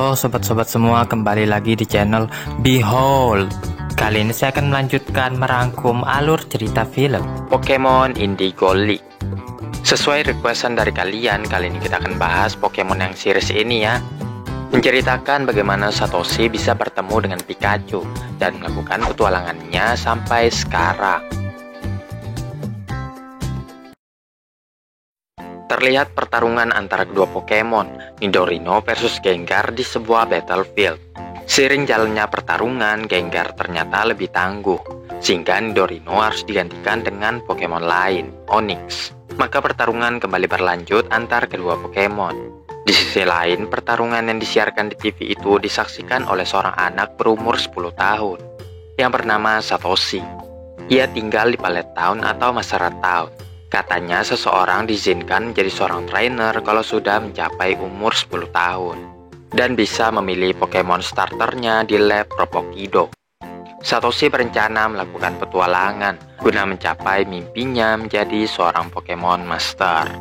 Halo sobat-sobat semua, kembali lagi di channel Behold. Kali ini saya akan melanjutkan merangkum alur cerita film Pokemon Indigo League. Sesuai requestan dari kalian, kali ini kita akan bahas Pokemon yang series ini ya. Menceritakan bagaimana Satoshi bisa bertemu dengan Pikachu dan melakukan petualangannya sampai sekarang. Terlihat pertarungan antara kedua Pokemon, Nidorino versus Gengar di sebuah battlefield. Seiring jalannya pertarungan, Gengar ternyata lebih tangguh, sehingga Nidorino harus digantikan dengan Pokemon lain, Onix. Maka pertarungan kembali berlanjut antar kedua Pokemon. Di sisi lain, pertarungan yang disiarkan di TV itu disaksikan oleh seorang anak berumur 10 tahun, yang bernama Satoshi. Ia tinggal di Pallet Town atau Masara Town. Katanya seseorang diizinkan menjadi seorang trainer kalau sudah mencapai umur 10 tahun dan bisa memilih Pokemon starternya di lab Propokido. Satoshi berencana melakukan petualangan guna mencapai mimpinya menjadi seorang Pokemon Master.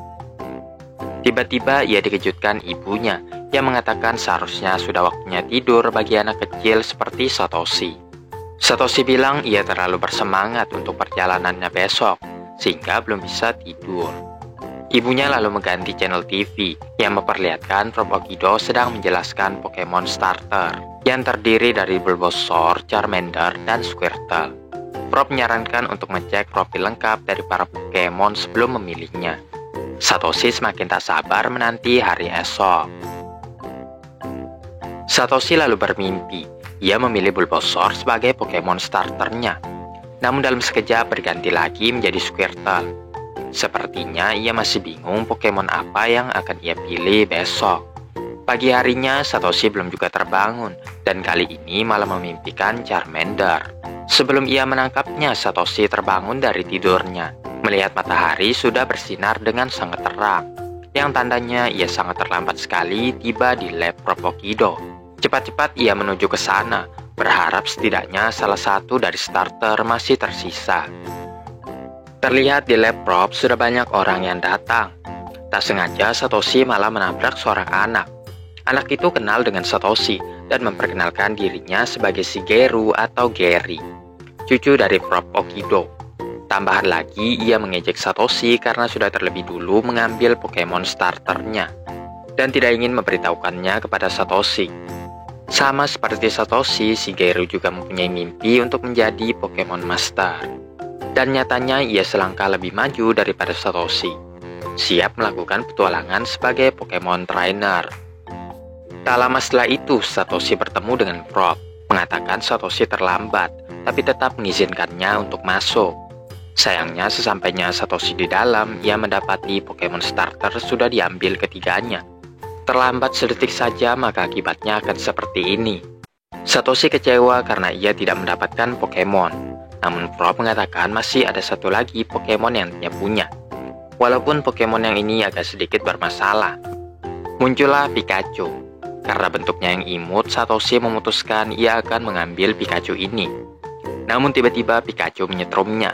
Tiba-tiba ia dikejutkan ibunya yang mengatakan seharusnya sudah waktunya tidur bagi anak kecil seperti Satoshi. Satoshi bilang ia terlalu bersemangat untuk perjalanannya besok, sehingga belum bisa tidur. Ibunya lalu mengganti channel TV yang memperlihatkan Propokido sedang menjelaskan Pokemon starter yang terdiri dari Bulbasaur, Charmander, dan Squirtle. Prop menyarankan untuk mengecek profil lengkap dari para Pokemon sebelum memilihnya. Satoshi semakin tak sabar menanti hari esok. Satoshi lalu bermimpi, ia memilih Bulbasaur sebagai Pokemon starternya. Namun dalam sekejap berganti lagi menjadi Squirtle. Sepertinya ia masih bingung Pokemon apa yang akan ia pilih besok. Pagi harinya Satoshi belum juga terbangun dan kali ini malah memimpikan Charmander. Sebelum ia menangkapnya, Satoshi terbangun dari tidurnya, melihat matahari sudah bersinar dengan sangat terang, yang tandanya ia sangat terlambat sekali tiba di lab Propokido. Cepat-cepat ia menuju ke sana, berharap setidaknya salah satu dari starter masih tersisa. Terlihat di lab prop sudah banyak orang yang datang. Tak sengaja Satoshi malah menabrak seorang anak. Anak itu kenal dengan Satoshi dan memperkenalkan dirinya sebagai Shigeru atau Gary, cucu dari Propokido. Tambahan lagi, ia mengejek Satoshi karena sudah terlebih dulu mengambil Pokemon starternya dan tidak ingin memberitahukannya kepada Satoshi. Sama seperti Satoshi, Shigeru juga mempunyai mimpi untuk menjadi Pokemon Master. Dan nyatanya ia selangkah lebih maju daripada Satoshi, siap melakukan petualangan sebagai Pokemon Trainer. Tak lama setelah itu, Satoshi bertemu dengan Prop, mengatakan Satoshi terlambat, tapi tetap mengizinkannya untuk masuk. Sayangnya sesampainya Satoshi di dalam, ia mendapati Pokemon Starter sudah diambil ketiganya. Terlambat sedetik saja maka akibatnya akan seperti ini. Satoshi kecewa karena ia tidak mendapatkan Pokemon. Namun Prop mengatakan masih ada satu lagi Pokemon yang dia punya. Walaupun Pokemon yang ini agak sedikit bermasalah. Muncullah Pikachu. Karena bentuknya yang imut, Satoshi memutuskan ia akan mengambil Pikachu ini. Namun tiba-tiba Pikachu menyetrumnya.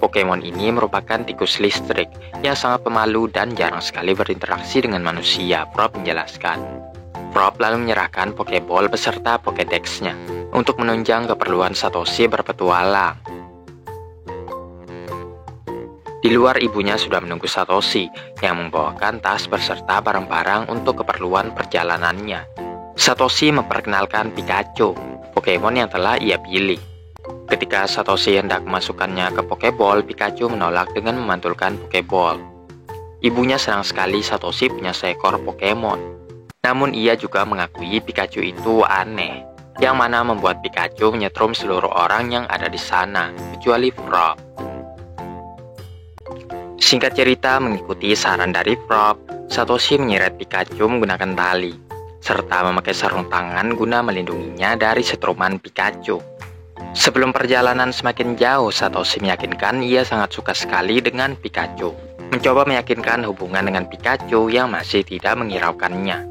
Pokemon ini merupakan tikus listrik yang sangat pemalu dan jarang sekali berinteraksi dengan manusia, Prop menjelaskan. Prop lalu menyerahkan Pokeball beserta Pokédex-nya untuk menunjang keperluan Satoshi berpetualang. Di luar ibunya sudah menunggu Satoshi yang membawakan tas beserta barang-barang untuk keperluan perjalanannya. Satoshi memperkenalkan Pikachu, Pokemon yang telah ia pilih. Ketika Satoshi hendak memasukkannya ke Pokeball, Pikachu menolak dengan memantulkan Pokeball. Ibunya senang sekali Satoshi punya seekor Pokemon. Namun ia juga mengakui Pikachu itu aneh, yang mana membuat Pikachu menyetrum seluruh orang yang ada di sana, kecuali Prop. Singkat cerita, mengikuti saran dari Prop, Satoshi menyeret Pikachu menggunakan tali, serta memakai sarung tangan guna melindunginya dari setruman Pikachu. Sebelum perjalanan semakin jauh, Satoshi meyakinkan ia sangat suka sekali dengan Pikachu. Mencoba meyakinkan hubungan dengan Pikachu yang masih tidak menghiraukannya.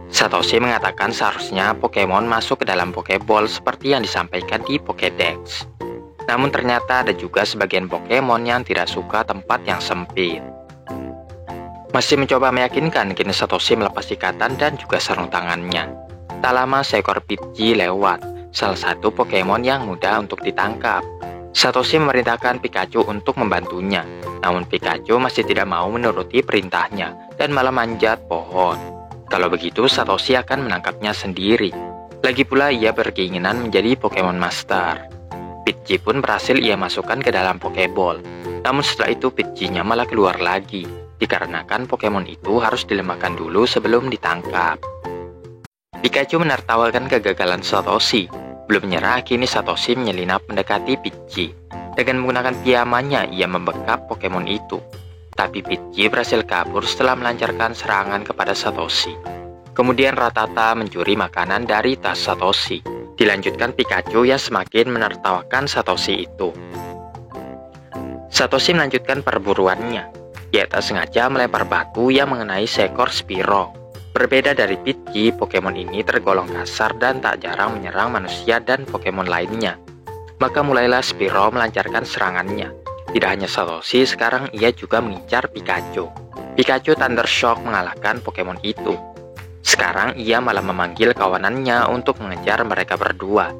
Satoshi mengatakan seharusnya Pokemon masuk ke dalam Pokeball seperti yang disampaikan di Pokédex. Namun ternyata ada juga sebagian Pokemon yang tidak suka tempat yang sempit. Masih mencoba meyakinkan, kini Satoshi melepas ikatan dan juga sarung tangannya. Tak lama seekor Pidgey lewat, salah satu Pokemon yang mudah untuk ditangkap. Satoshi memerintahkan Pikachu untuk membantunya, namun Pikachu masih tidak mau menuruti perintahnya dan malah manjat pohon. Kalau begitu, Satoshi akan menangkapnya sendiri. Lagi pula ia berkeinginan menjadi Pokemon Master. Pidgey pun berhasil ia masukkan ke dalam Pokeball. Namun setelah itu Pidgey-nya malah keluar lagi, dikarenakan Pokemon itu harus dilemahkan dulu sebelum ditangkap. Pikachu menertawakan kegagalan Satoshi. Belum menyerah, kini Satoshi menyelinap mendekati Pidgey. Dengan menggunakan piamannya, ia membekap Pokemon itu. Tapi Pidgey berhasil kabur setelah melancarkan serangan kepada Satoshi. Kemudian Rattata mencuri makanan dari tas Satoshi. Dilanjutkan Pikachu yang semakin menertawakan Satoshi itu. Satoshi melanjutkan perburuannya. Ia tak sengaja melempar batu yang mengenai seekor Spearow. Berbeda dari Pidgey, Pokemon ini tergolong kasar dan tak jarang menyerang manusia dan Pokemon lainnya. Maka mulailah Spearow melancarkan serangannya. Tidak hanya Satoshi, sekarang ia juga mengincar Pikachu. Pikachu Thunder Shock mengalahkan Pokemon itu. Sekarang ia malah memanggil kawanannya untuk mengejar mereka berdua.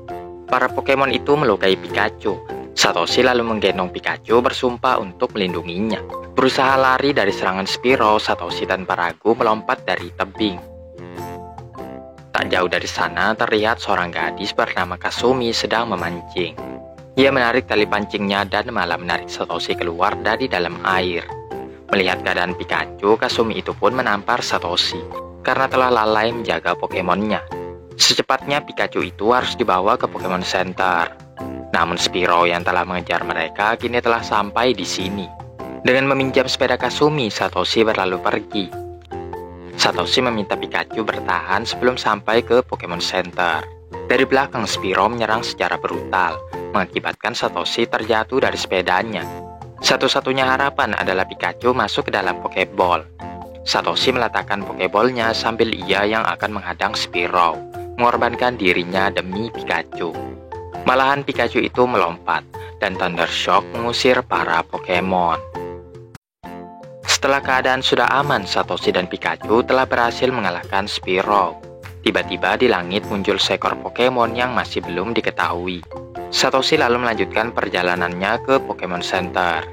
Para Pokemon itu melukai Pikachu. Satoshi lalu menggendong Pikachu bersumpah untuk melindunginya. Berusaha lari dari serangan Spearow, Satoshi tanpa ragu melompat dari tebing. Tak jauh dari sana terlihat seorang gadis bernama Kasumi sedang memancing. Ia menarik tali pancingnya dan malah menarik Satoshi keluar dari dalam air. Melihat keadaan Pikachu, Kasumi itu pun menampar Satoshi karena telah lalai menjaga Pokemonnya. Secepatnya Pikachu itu harus dibawa ke Pokemon Center. Namun Spearow yang telah mengejar mereka kini telah sampai di sini. Dengan meminjam sepeda Kasumi, Satoshi berlalu pergi. Satoshi meminta Pikachu bertahan sebelum sampai ke Pokemon Center. Dari belakang, Spearow menyerang secara brutal, mengakibatkan Satoshi terjatuh dari sepedanya. Satu-satunya harapan adalah Pikachu masuk ke dalam Pokeball. Satoshi meletakkan Pokeballnya sambil ia yang akan menghadang Spearow, mengorbankan dirinya demi Pikachu. Malahan Pikachu itu melompat, dan Thunder Shock mengusir para Pokemon. Setelah keadaan sudah aman, Satoshi dan Pikachu telah berhasil mengalahkan Spearow. Tiba-tiba di langit muncul seekor Pokemon yang masih belum diketahui. Satoshi lalu melanjutkan perjalanannya ke Pokemon Center.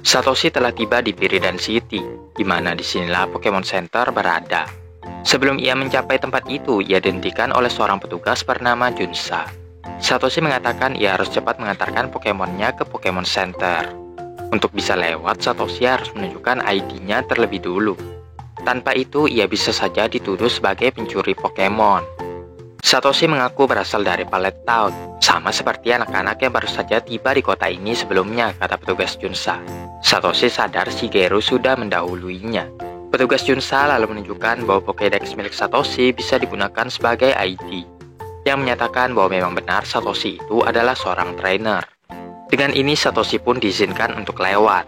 Satoshi telah tiba di Viridian City, di mana disinilah Pokemon Center berada. Sebelum ia mencapai tempat itu, ia dihentikan oleh seorang petugas bernama Junsa. Satoshi mengatakan ia harus cepat mengantarkan Pokemonnya ke Pokemon Center. Untuk bisa lewat, Satoshi harus menunjukkan ID-nya terlebih dulu. Tanpa itu, ia bisa saja dituduh sebagai pencuri Pokemon. Satoshi mengaku berasal dari Pallet Town, sama seperti anak-anak yang baru saja tiba di kota ini sebelumnya, kata petugas Junsa. Satoshi sadar Shigeru sudah mendahuluinya. Petugas Junsa lalu menunjukkan bahwa Pokédex milik Satoshi bisa digunakan sebagai ID, yang menyatakan bahwa memang benar Satoshi itu adalah seorang trainer. Dengan ini Satoshi pun diizinkan untuk lewat.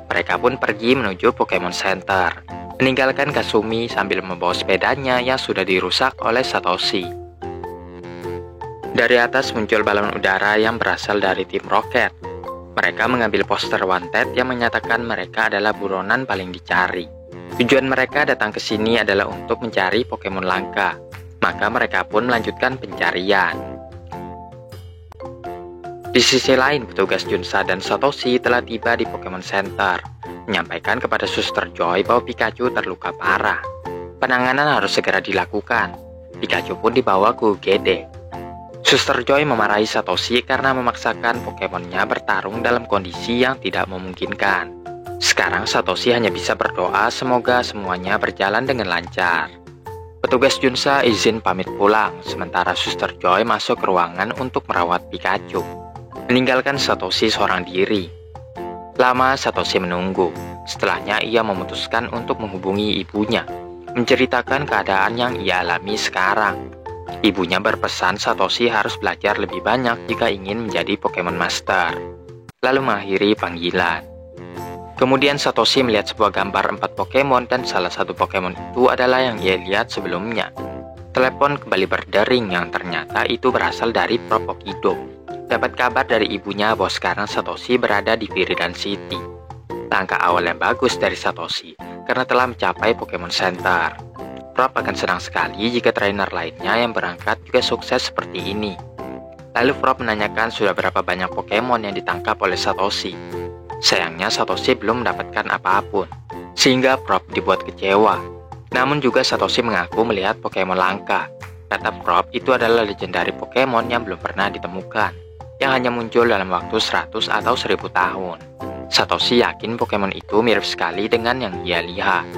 Mereka pun pergi menuju Pokemon Center, meninggalkan Kasumi sambil membawa sepedanya yang sudah dirusak oleh Satoshi. Dari atas muncul balon udara yang berasal dari tim Rocket. Mereka mengambil poster wanted yang menyatakan mereka adalah buronan paling dicari. Tujuan mereka datang ke sini adalah untuk mencari Pokemon langka. Maka mereka pun melanjutkan pencarian. Di sisi lain, petugas Junsa dan Satoshi telah tiba di Pokemon Center, menyampaikan kepada Suster Joy bahwa Pikachu terluka parah. Penanganan harus segera dilakukan. Pikachu pun dibawa ke UGD. Suster Joy memarahi Satoshi karena memaksakan Pokemonnya bertarung dalam kondisi yang tidak memungkinkan. Sekarang Satoshi hanya bisa berdoa semoga semuanya berjalan dengan lancar. Petugas Junsa izin pamit pulang, sementara Suster Joy masuk ke ruangan untuk merawat Pikachu, meninggalkan Satoshi seorang diri. Lama Satoshi menunggu. Setelahnya ia memutuskan untuk menghubungi ibunya, menceritakan keadaan yang ia alami sekarang. Ibunya berpesan Satoshi harus belajar lebih banyak jika ingin menjadi Pokemon Master, lalu mengakhiri panggilan. Kemudian Satoshi melihat sebuah gambar 4 Pokemon dan salah satu Pokemon itu adalah yang ia lihat sebelumnya. Telepon kembali berdering yang ternyata itu berasal dari Propokido. Dapat kabar dari ibunya bahwa sekarang Satoshi berada di Viridian City. Langkah awal yang bagus dari Satoshi karena telah mencapai Pokemon Center. Rob akan senang sekali jika trainer lainnya yang berangkat juga sukses seperti ini. Lalu Rob menanyakan sudah berapa banyak Pokemon yang ditangkap oleh Satoshi. Sayangnya Satoshi belum mendapatkan apapun, sehingga Rob dibuat kecewa. Namun juga Satoshi mengaku melihat Pokemon langka. Kata Rob, itu adalah legendary Pokemon yang belum pernah ditemukan, yang hanya muncul dalam waktu 100 atau 1000 tahun. Satoshi yakin Pokemon itu mirip sekali dengan yang ia lihat.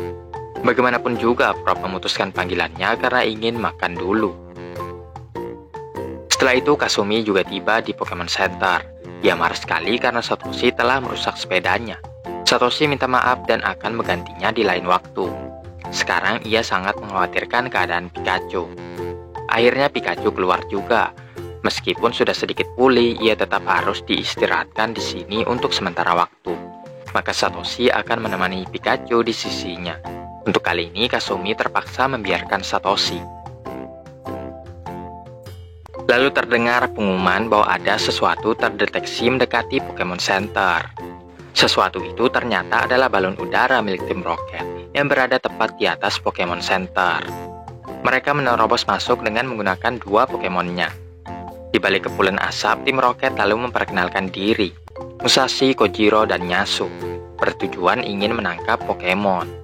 Bagaimanapun juga, Rob memutuskan panggilannya karena ingin makan dulu. Setelah itu, Kasumi juga tiba di Pokemon Center. Ia marah sekali karena Satoshi telah merusak sepedanya. Satoshi minta maaf dan akan menggantinya di lain waktu. Sekarang ia sangat mengkhawatirkan keadaan Pikachu. Akhirnya Pikachu keluar juga. Meskipun sudah sedikit pulih, ia tetap harus diistirahatkan di sini untuk sementara waktu. Maka Satoshi akan menemani Pikachu di sisinya. Untuk kali ini, Kasumi terpaksa membiarkan Satoshi. Lalu terdengar pengumuman bahwa ada sesuatu terdeteksi mendekati Pokemon Center. Sesuatu itu ternyata adalah balon udara milik tim Rocket yang berada tepat di atas Pokemon Center. Mereka menerobos masuk dengan menggunakan 2 Pokemonnya. Di balik kepulan asap, tim Rocket lalu memperkenalkan diri. Musashi, Kojiro, dan Nyasu bertujuan ingin menangkap Pokemon.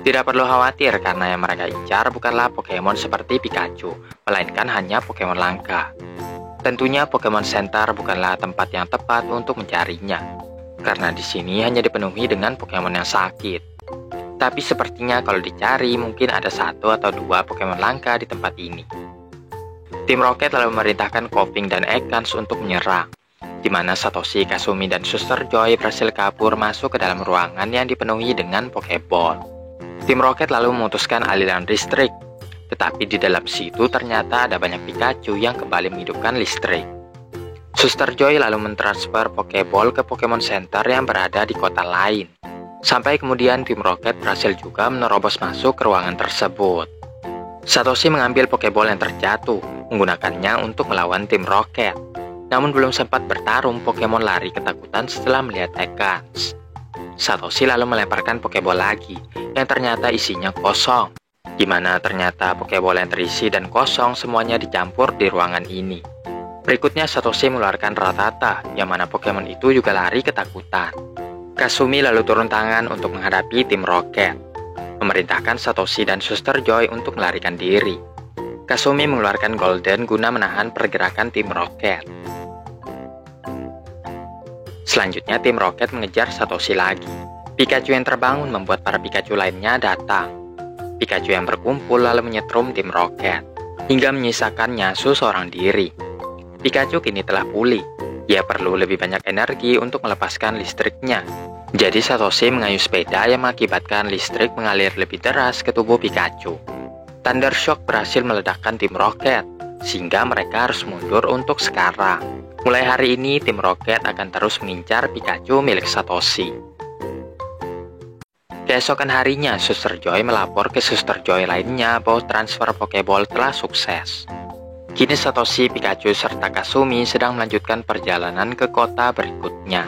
Tidak perlu khawatir karena yang mereka incar bukanlah Pokemon seperti Pikachu, melainkan hanya Pokemon langka. Tentunya Pokemon Center bukanlah tempat yang tepat untuk mencarinya, karena di sini hanya dipenuhi dengan Pokemon yang sakit. Tapi sepertinya kalau dicari mungkin ada 1 atau 2 Pokemon langka di tempat ini. Tim Rocket lalu memerintahkan Koffing dan Ekans untuk menyerang, di mana Satoshi, Kasumi, dan Suster Joy berhasil kabur masuk ke dalam ruangan yang dipenuhi dengan Pokeball. Tim Rocket lalu memutuskan aliran listrik, tetapi di dalam situ ternyata ada banyak Pikachu yang kembali menghidupkan listrik. Suster Joy lalu mentransfer Pokeball ke Pokemon Center yang berada di kota lain. Sampai kemudian tim Rocket berhasil juga menerobos masuk ke ruangan tersebut. Satoshi mengambil Pokeball yang terjatuh, menggunakannya untuk melawan tim Rocket. Namun belum sempat bertarung, Pokemon lari ketakutan setelah melihat Ekans. Satoshi lalu melemparkan Pokeball lagi, yang ternyata isinya kosong. Di mana ternyata Pokeball yang terisi dan kosong semuanya dicampur di ruangan ini. Berikutnya Satoshi mengeluarkan Rattata, yang mana Pokemon itu juga lari ketakutan. Kasumi lalu turun tangan untuk menghadapi tim Rocket, memerintahkan Satoshi dan Suster Joy untuk melarikan diri. Kasumi mengeluarkan Golden guna menahan pergerakan tim Rocket. Selanjutnya tim Rocket mengejar Satoshi lagi. Pikachu yang terbangun membuat para Pikachu lainnya datang. Pikachu yang berkumpul lalu menyetrum tim Rocket, hingga menyisakan Nyasu seorang diri. Pikachu kini telah pulih. Ia perlu lebih banyak energi untuk melepaskan listriknya. Jadi Satoshi mengayuh sepeda yang mengakibatkan listrik mengalir lebih deras ke tubuh Pikachu. Thunder Shock berhasil meledakkan tim Rocket, sehingga mereka harus mundur untuk sekarang. Mulai hari ini, tim Rocket akan terus mengincar Pikachu milik Satoshi. Keesokan harinya, Suster Joy melapor ke Suster Joy lainnya bahwa transfer Pokeball telah sukses. Kini Satoshi, Pikachu, serta Kasumi sedang melanjutkan perjalanan ke kota berikutnya.